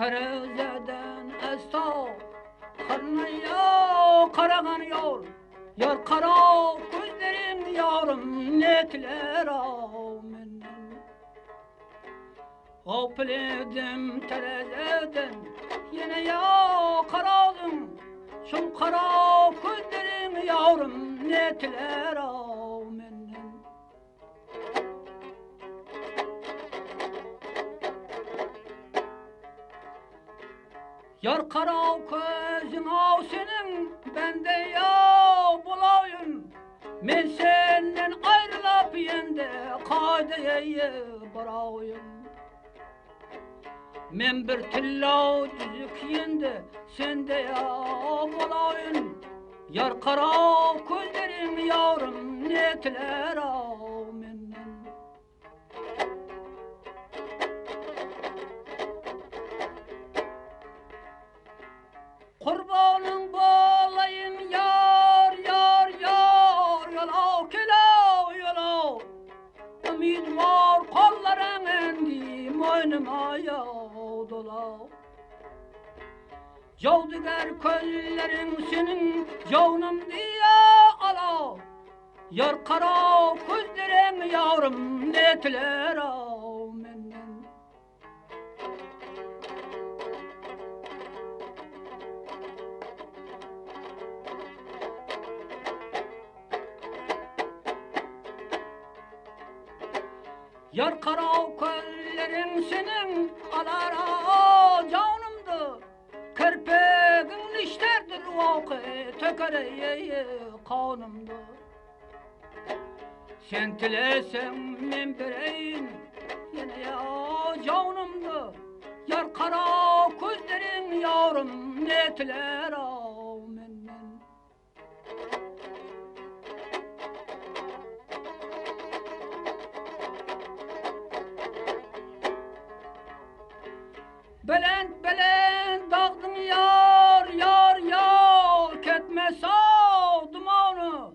Terazeden esta Karnaya karagan yol Yar kara gözlerim yarım netler amin Opledim terazeden Yine ya karadım Şun kara gözlerim yarım netler amin Yar kara gözün av senin bende ya bulayım Men senden ayrılıp yende kaydeye barayım Men bir tilla düzük yende sende ya bulayım Yar kara gözlerim yarım netler amin Kurbanın bolayım yar yar yar Yola kilo yola Ümid var kolların endi Moynuma yağdola Cavdigar köllerin senin Canım diye ala Yar kara gözlerin yavrum netler amin Yar kara köllerin senin alara canımdı Kerpegin işlerdir vakı tökereye kanımdı Sen tilesen men bereyin yine ya canımdı Yar kara gözlerin yavrum netler amin Belent belent dağdın yar yar yar Ketme sağ dumanı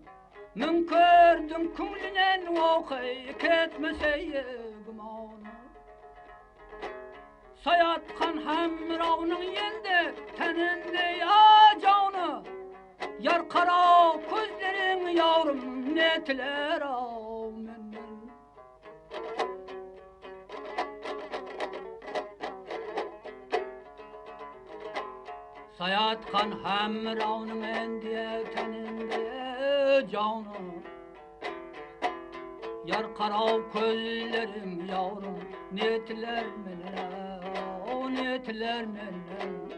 Min kördüm kümlünen vakı Ketmeseye gumanı Sayatkan hemravının yende Teninde ya canı Yar kara gözlerin yavrum netler amin Sayatkan hemravının endiye teninde canı Yar kara köllerim yavrum netler menene O netler menene